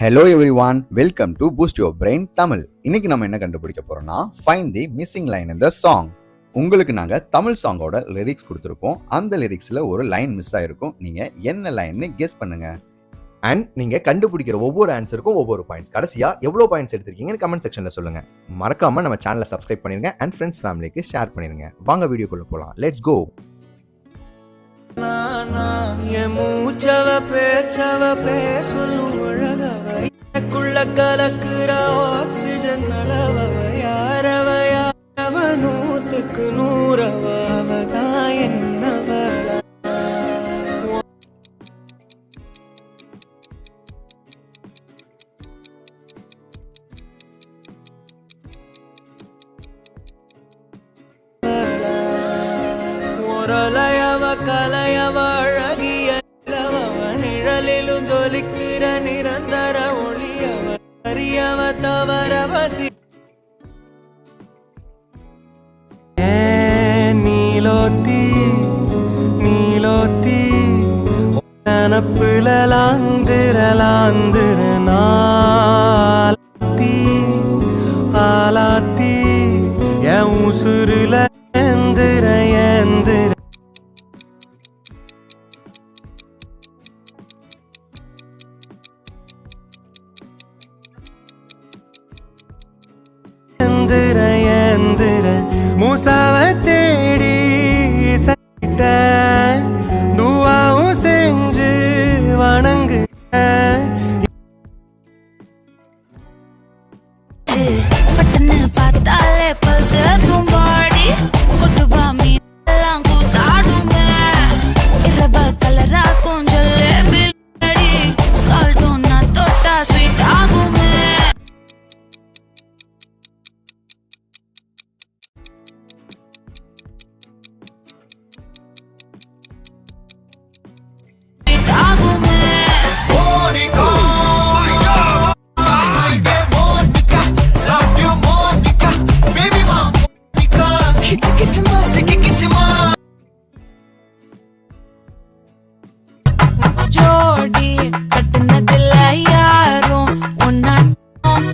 Hello everyone, welcome to boost your brain Tamil. இன்னைக்கு நம்ம என்ன கண்டுபிடிக்க போறோம்னா find the missing line in the song. உங்களுக்கு நாங்க தமிழ் சாங்கோட லிரிக்ஸ் கொடுத்துருப்போம். அந்த லிரிக்ஸ்ல ஒரு லைன் மிஸ் ஆயிருக்கும். நீங்க என்ன லைன்னு கெஸ் பண்ணுங்க. அண்ட் நீங்க கண்டுபிடிக்கிற ஒவ்வொரு ஆன்சருக்கும் ஒவ்வொரு பாயிண்ட்ஸ். கடைசியா எவ்வளவு பாயிண்ட்ஸ் எடுத்திருக்கீங்கன்னு கமெண்ட் செக்ஷன்ல சொல்லுங்க. மறக்காம நம்ம சேனலை சப்ஸ்கிரைப் பண்ணிருங்க அண்ட் ஃப்ரெண்ட்ஸ் ஃபேமிலிக்கு ஷேர் பண்ணிருங்க. வாங்க வீடியோக்குள்ள போலாம். Let's go. மூச்சவ சொல்லும் அழகவக்குள்ள கலக்குற ஆக்சிஜன் அளவவ யாரவ நூத்துக்கு நூறவதான் என்னவள ஒரலையவ கலையவ அழகிய நிழலிலும் ஜொலிக்கிற நிரந்தர ஒளியவ அறியவ தவறவசி நீலோத்தி நீலோத்தி நனப்புல லாந்திர நாத்தி ஆலாத்தி என் உசுருல எந்திர மூசாவ தேடி சட்ட துவாவும் செஞ்சு வணங்கு பட்டன்னு பார்த்தாலே பல்ச தும்பாடி கொட்டுபா மீன் எல்லாம் கூத்தாடுமே இரவ கலரா கொஞ்சம் பில்லடி சால்ட்டும் நான் தொட்டா ஸ்வீட் ஆகுமே ஜோடி கட்டுனதில்ல யாரும் ஒன்னா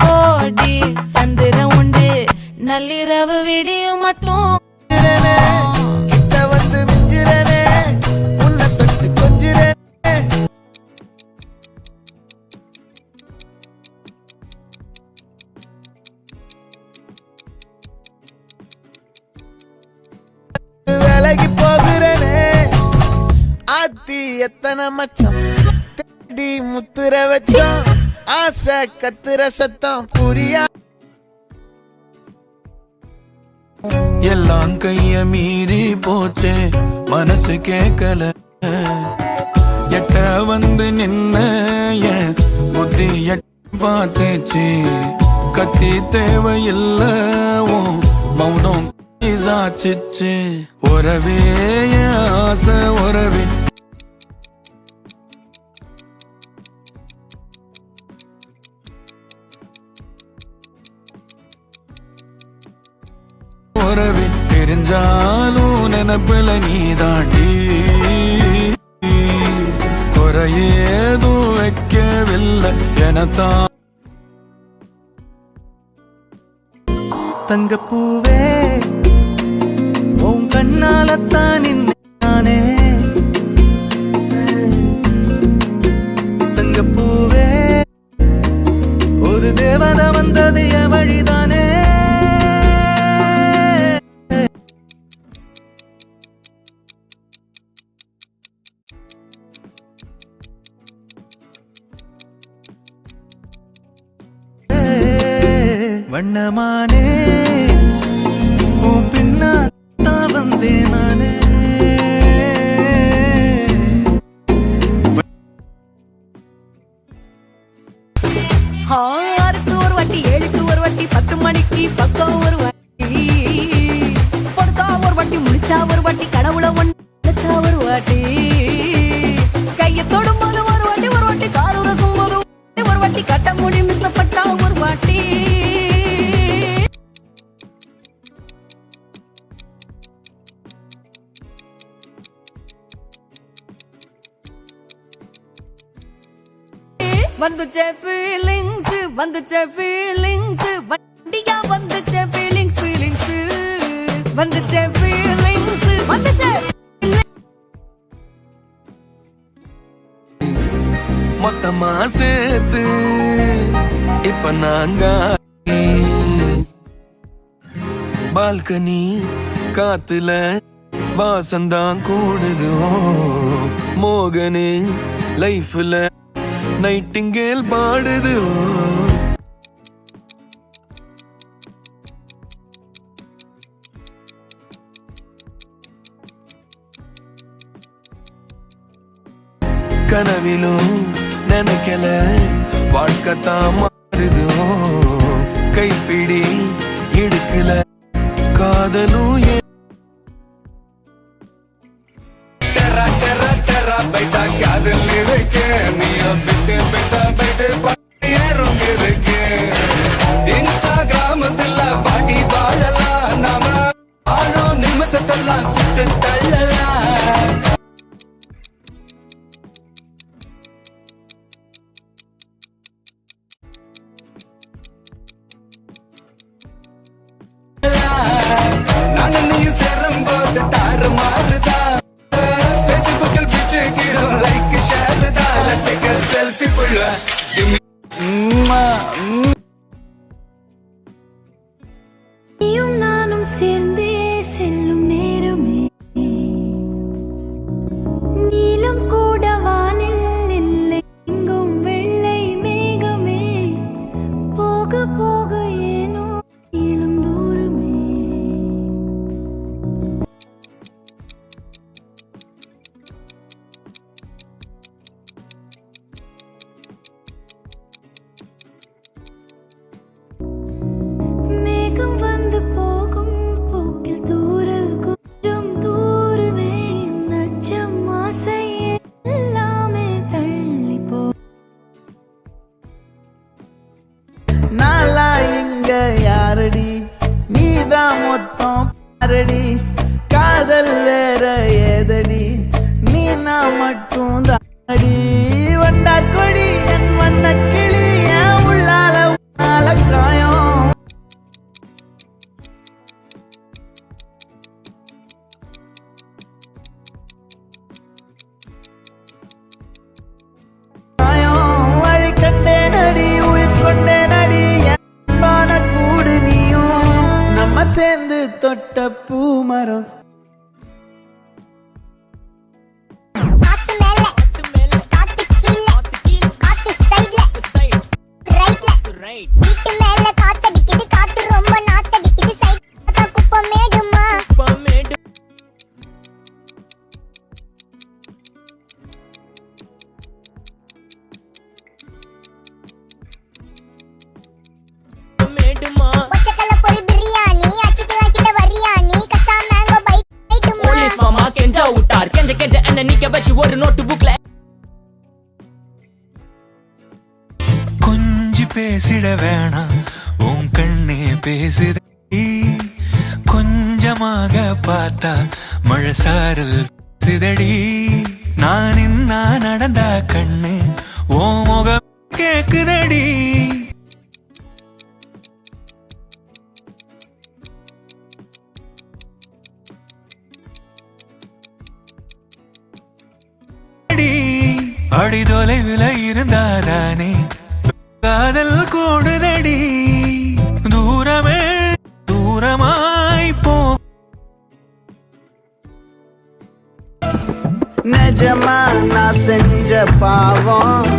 கோடி தந்திர உண்டு நள்ளிரவு விடியும் மட்டும் வந்து மிஞ்சிரனே உன்னை தொட்டு கொஞ்சிரனே விலகி போகிறனே ஆத்தி எத்தனை மச்சம் தேடி முத்துற வச்சோம் ஆசை கத்துற சத்தம் புரியா எல்லாம் கைய மீறி போச்சே மனசு கேட்கல எட்ட வந்து நின்ன என் புத்தி பார்த்துச்சு கத்தி தேவையில்ல மௌனம் இதாச்சிச்சு உறவே ஆசை உறவே உறவே தெரிஞ்சாலும் நினப்பில நீ தாண்டி குறையேதும் வைக்கவில்லை எனத்தான் தங்கப்பூவே உன் கண்ணாலத்தான் நானே தங்கப்பூவே ஒரு தேவதை வந்தது என் வழிதானே வண்ணமானே உன் பின்னாத்தான் வந்தேன் நானே ஆறுக்கு ஒரு வாட்டி 7க்கு ஒரு வாட்டி 10 மணிக்கு பக்கம் ஒரு வாட்டி பொடுத்தா ஒரு வாட்டி முடிச்சா ஒரு வாட்டி கடவுளை ஒன்றா ஒரு வாட்டி கையை தொடும்போது ஒரு வாட்டி காரூர சும்போது ஒரு வாட்டி கட்ட முடி மிசப்பட்டா ஒரு வாட்டி வந்துச்சே ஃபீலிங்ஸ் வந்துச்சே ஃபீலிங்ஸ் வண்டியா வந்துச்சே ஃபீலிங்ஸ் ஃபீலிங்ஸ் வந்துச்சே ஃபீலிங்ஸ் வந்துச்சே மொத்தமா சேர்த்து இப்ப நாங்க பால்கனி காத்துல வாசந்தான் கூடுது மோகனே லைஃப்ல நைட்டிங்கேல் பாடுது கனவிலும் நினைக்கல வாழ்க்கத்தான் மாறுது கைப்பிடி இடுக்கல காதலும் பைட்டா காதல் இருக்கு நீ பிட்டு பிட்டா பைட்டு ஏறும் இருக்கு இன்ஸ்டாகிராமத்துல வாடி வாழலாம் நாம ஆனோ நிமிஷத்தெல்லாம் சுட்டு தள்ளலாம் நானும் நீ சேரும் போது தாறு மாறுதான் Facebookல் பிச்சு கீழும் லைக் ஷேர் தான் Let's take a selfie புள்ள Give me நீயும் நானும் சேர்ந்தே செல்லும் நேரமே நீலம் கூட வானில் இல்லை எங்கும் வெள்ளை மேகமே போக போக ஏனோ நீளும் தூரமே மேகம் வந்து போகும் போக்கில் தூரல் கொஞ்சம் தூரமே நச்சம் ஆசை எல்லாமே தள்ளி போ நாளா இங்க யாரடி நீதான் மொத்தம் பாரடி காதல் வேற ஏதடி நீ நான் மட்டும் தாடி வண்டா கொடி என் வண்ண கிளி என் உள்ளால உன்னால காயம் வழி கண்டே நடி உயிர் கொண்டே நடி அன்பான கூடு நீயும் நம்ம சேர்ந்து தொட்ட பூமரம் காத்து மேல காத்து கீழ காத்து சைடுல ரைட்ல வீட்டு மேல காத்தடிக்குது காத்து ரொம்ப நாத்தடிக்குது சைடுல குப்பை மேடுமா பச்சைக்கல்ல பொரி பிரியாணி அச்சிக்கலாம் கிட்ட வரியாணி கச்சா மேங்கோ பைட்டுமா போலீஸ் மாமா கெஞ்சா விட்டார் கெஞ்ச கெஞ்ச என்ன நிக்க வச்சு ஒரு நோட்டு புக்ல கொஞ்சி பேசிட வேணாம் உன் கண்ணே பேசுது கொஞ்சமாக பார்த்தா மழை சாரல் சிதடி நான் இன்னா நடந்தா கண்ணு ஓ முகம் கேக்குதடி அடி தொலைவில் இருந்தாதானே காதல் கூடுதடி தூரமே தூரமாய் போ நிஜமா நான் செஞ்ச பாவம்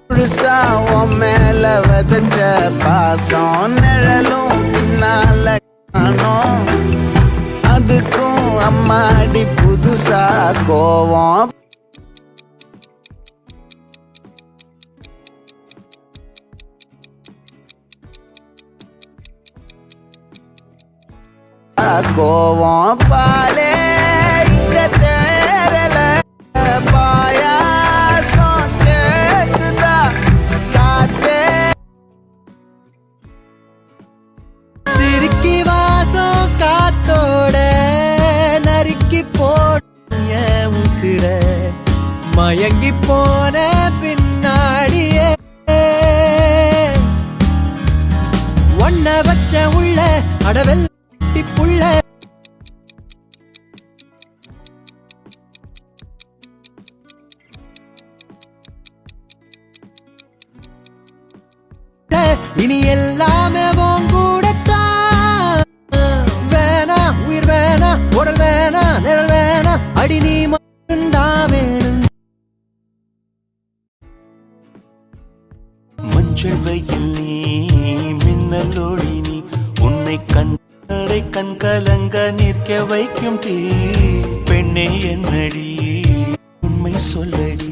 புதுசா உன் மேல விதைச்ச பாசம் நிழலும் பின்னால காணோம் அதுக்கும் அம்மாடி புதுசா கோவம் கோவம் பாலே இங்க தேரல பாயாசம் கேக்குதா காத்தே சிரிக்கி வாசம் காத்தோட நறுக்கி போட உசிர மயங்கி போன பின்னாடியே அடவெல்டி புள்ள இனி எல்லாமே உங்கூடத்தான். வேணா உயிர் வேணா உடல் வேணா நிழல் வேணா அடி நீ மட்டும்தான் வேணும். மஞ்சள் வெயில் நீ மின்னலோடி நீ உன்னை கண்டரை கண் கலங்க நிற்க வைக்கும் தீ பெண்ணே என்னடி உண்மை சொல்லடி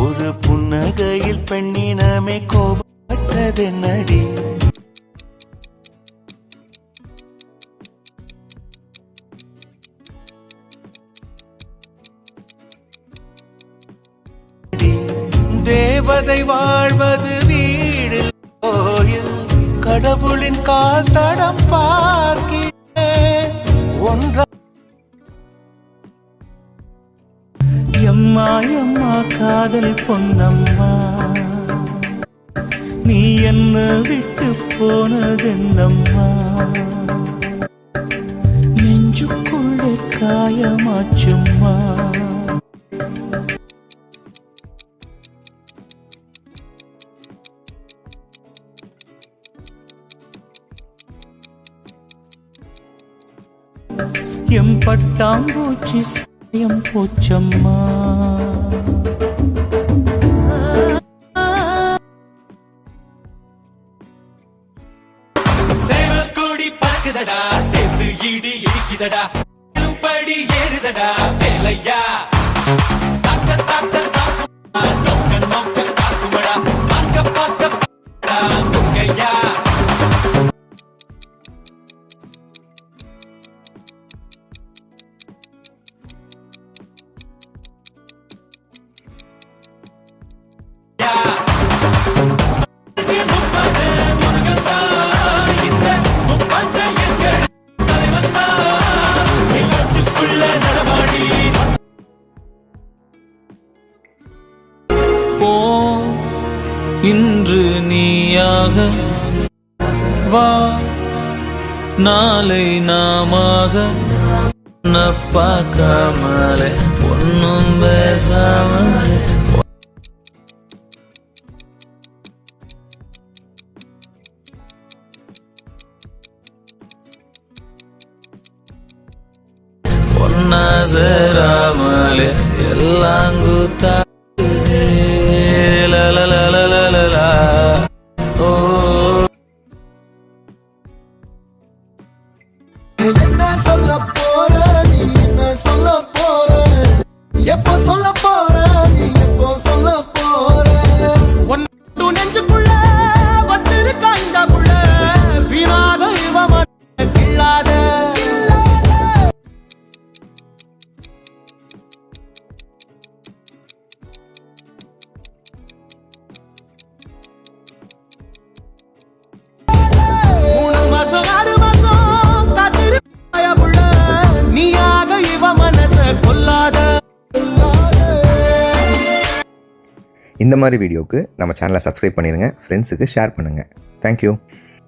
ஒரு புன்னகையில் பெண்ணினமே கோபப்பட்டதென்னடி தேவதை வாழ்வது வீடு கோயில் கடவுளின் கால் தடம் பார்க்கிறேன் ஒன்றா எம்மா எம்மா காதல் பொன்னம்மா நீ என்ன விட்டு போனதென்னம்மா நெஞ்சுக்குள்ள காயமாச்சும்மா எம் பட்டாம்பூச்சி சாயம் போச்சம்மா சேவற்கொடி பறக்குதடா சேர்த்து இடி இடிக்குதடா படி ஏறுதடா வேலையா தாக்க தாக்க தாக்குமா நோக்க நோக்க தாக்குமடா பார்க்க பார்க்க முருகையா இன்று நீயாக வா நாளை நாமாக பார்க்காமலே ஒன்னும் பேசாமலே ஒன்னா சேராமலே எல்லாம் கூத்தா என்ன சொல்ல போற நீ என்ன சொல்ல போற எப்போ சொல்ல போற நீ எப்போ சொல்ல போற ஒன்று நெஞ்சுக்குள்ள வந்திருக்க இந்த புள்ள வீணாத இவ கிள்ளாத இந்த மாதிரி வீடியோக்கு நம்ம சேனலை சப்ஸ்கிரைப் பண்ணிடுங்க, ஃப்ரெண்ட்ஸுக்கு ஷேர் பண்ணுங்கள். தேங்க்யூ.